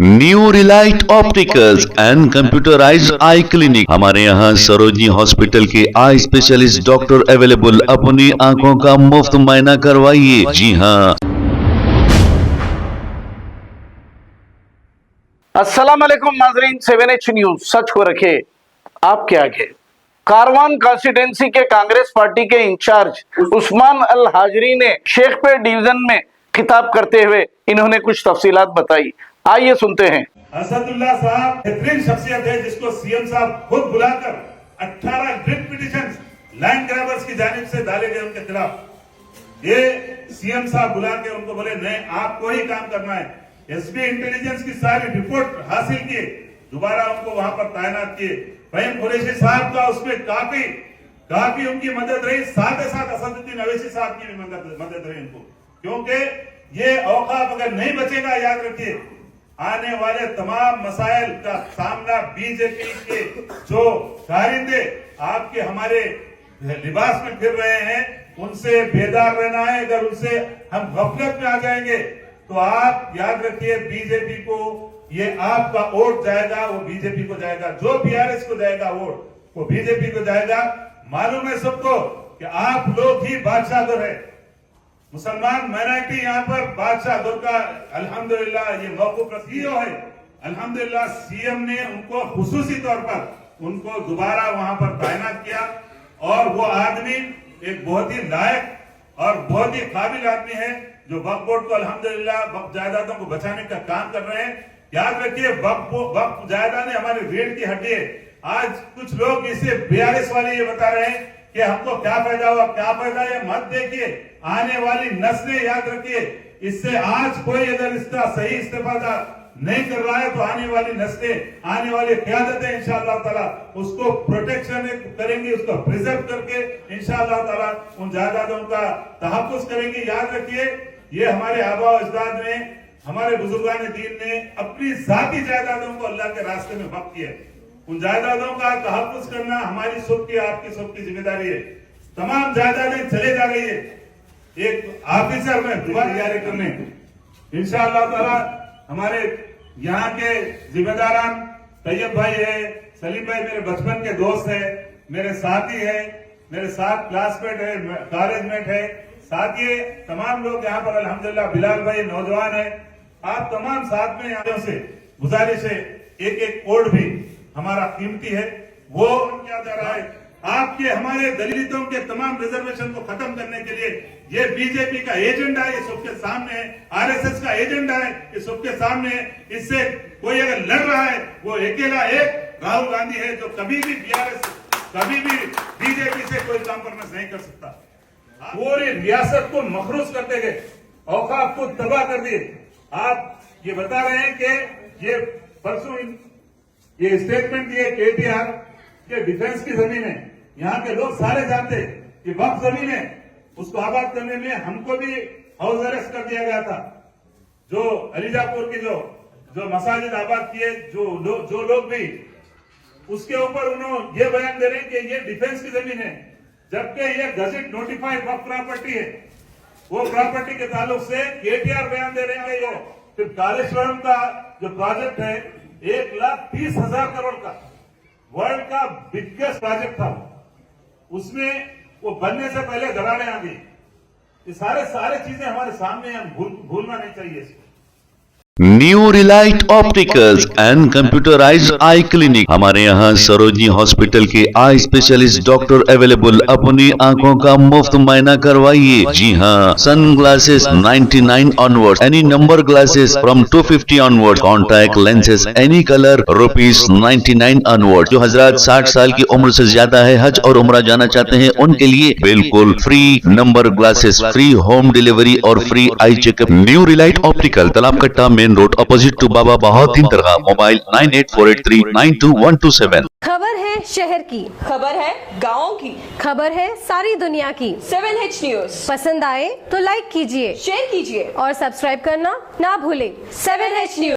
New Relight opticals and computerised I clinic. हमारे यहाँ Sarojini hospital के आई स्पेशलिस्ट डॉक्टर अवेलेबल। अपनी आंखों का मुफ्त मुआयना करवाइए। जी हाँ। अस्सलाम वालेकुम नाजरीन, 7H न्यूज सच को रखे आपके आगे। कारवान कॉन्स्टिट्यूंसी के कांग्रेस पार्टी के इंचार्ज उस्मान अल हाजरी ने शेखपेट डिवीजन में खिताब करते हुए इन्होंने कुछ तफसीलात बताई। आइए सुनते हैं। असदुल्ला साहब बेहतरीन शख्सियत है जिसको सीएम साहब खुद बुलाकर 18 रिट पिटीशंस लैंड ग्रैबर्स की जानिब से डाले गए उनके खिलाफ। ये सीएम साहब बुला के उनको बोले नहीं, आपको ही काम करना है। एसपी इंटेलिजेंस की सारी रिपोर्ट हासिल किए, दोबारा उनको वहां पर तैनात किए। फहीम कुरैशी साहब का उसमें काफी उनकी मदद रही, साथ ही साथ असदुद्दीन अवैसी साहब की भी मदद रही उनको, क्योंकि ये औकाफ अगर नहीं बचेगा, याद रखिए आने वाले तमाम मसाइल का सामना बीजेपी के जो कारिंदे आपके हमारे लिबास में फिर रहे हैं उनसे बेदार रहना है। अगर उनसे हम गफलत में आ जाएंगे तो आप याद रखिए बीजेपी को ये आपका वोट जाएगा, वो बीजेपी को जाएगा। जो बीआरएस को जाएगा वोट वो बीजेपी को जाएगा। मालूम है सबको कि आप लोग ही बादशाह दौर है, मुसलमान माइनॉरिटी यहाँ पर बादशाह दौर का अल्हम्दुलिल्लाह ये मौकूफ सीईओ है। अल्हम्दुलिल्लाह सीएम ने उनको खुसूसी तौर पर उनको दोबारा वहां पर तैनात किया और वो आदमी एक बहुत ही लायक और बहुत ही काबिल आदमी है जो वक्फ बोर्ड को अल्हम्दुलिल्लाह वक्फ जायदादों को बचाने का काम कर रहे हैं। याद रखिए वक्फ जायदाद हमारी रीढ़ की हड्डी है। आज कुछ लोग इसे बीआरएस वाले ये बता रहे हैं कि हमको क्या फायदा हुआ, क्या फायदा, ये मत देखिए। आने वाली नस्लें याद रखिए, इससे आज कोई अगर इसका सही इस्तेफादा नहीं कर रहा है तो आने वाली नस्लें, आने वाली क़यादतें इंशाअल्लाह ताला उसको प्रोटेक्शन करेंगी, उसको प्रिजर्व करके इंशाअल्लाह ताला उन जायदादों का तहफ्फुज़ करेंगी। याद रखिए ये हमारे आबा अजदाद ने, हमारे बुजुर्गान दीन ने अपनी जाती जायदादों को अल्लाह के रास्ते में वक्फ किया। उन जायदादों का तहफ्फुज़ करना हमारी सबकी, आपकी सबकी जिम्मेदारी है। तमाम जायदादें चले जा रही है, एक ऑफिसर में दोबारा तैयारी करने इंशाअल्लाह ताला हमारे यहाँ के जिम्मेदारान तैयब भाई है, सलीम भाई मेरे बचपन के दोस्त है, मेरे साथी है, मेरे साथ क्लासमेट है, कॉलेज मेट है, साथी तमाम लोग यहाँ पर अल्हम्दुलिल्लाह। बिलाल भाई नौजवान है, आप तमाम साथ में यहाँ से गुजारिश है एक एक कोड भी हमारा कीमती है वो क्या जा रहा है। आपके हमारे दलितों के तमाम रिजर्वेशन को खत्म करने के लिए ये बीजेपी का एजेंडा है, ये सबके सामने है। आरएसएस का एजेंडा है, ये सबके सामने है। इससे कोई अगर लड़ रहा है वो अकेला एक राहुल गांधी है जो कभी भी बीआरएस, कभी भी बीजेपी से कोई कॉम्प्रोमाइज नहीं कर सकता। पूरी रियासत को मखरूज करते गए, औकाफ को तबाह कर दिए। आप ये बता रहे हैं कि ये परसों ये स्टेटमेंट दिए केटीआर के डिफेंस की जमीन है, यहाँ के लोग सारे जानते कि वक्फ जमीन है, उसको आबाद करने में हमको भी हाउस अरेस्ट कर दिया गया था। जो अलीजापुर की जो मसाजिद आबाद किए जो लोग भी उसके ऊपर उन्होंने ये बयान दे रहे हैं कि ये डिफेंस की जमीन है, जबकि ये गजेट नोटिफाइड वक्फ प्रॉपर्टी है। वो प्रॉपर्टी के ताल्लुक से केटीआर बयान दे रहे हैं। फिर कालेश्वरम का जो प्रोजेक्ट है 1,30,000 करोड़ का वर्ल्ड का बिगेस्ट प्रोजेक्ट था, उसमें वो बनने से पहले दरारें आ गई। ये सारे चीजें हमारे सामने, हम भूलना नहीं चाहिए इसको। New Relight opticals and computerised I clinic. हमारे यहाँ सरोजनी हॉस्पिटल के आई स्पेशलिस्ट डॉक्टर अवेलेबल। अपनी आंखों का मुफ्त मुआयना करवाइए। जी हाँ। Sun glasses 99 onward, any number glasses from 250 onward, contact lenses any colour ₹99 onward. जो हजरात 60 साल की उम्र से ज्यादा है, हज और उम्रा जाना चाहते हैं, उनके लिए बिल्कुल free number glasses, free home delivery और free eye checkup. New relight optical, Talab Katta main road, opposite to Baba Bahauddin दरगाह। मोबाइल 9848392127। खबर है शहर की, खबर है गाँव की, खबर है सारी दुनिया की। 7H न्यूज पसंद आए तो लाइक कीजिए, शेयर कीजिए और सब्सक्राइब करना ना भूले। 7H news.